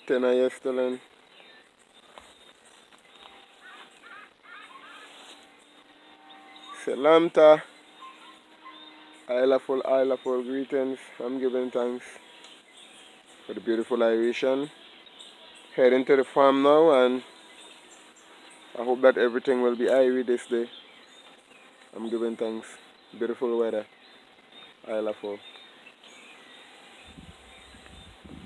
Tena Yestelen. Selamta. Isla full greetings. I'm giving thanks for the beautiful Irishan. Heading to the farm now, and I hope that everything will be Irie this day. I'm giving thanks. Beautiful weather. Isla full.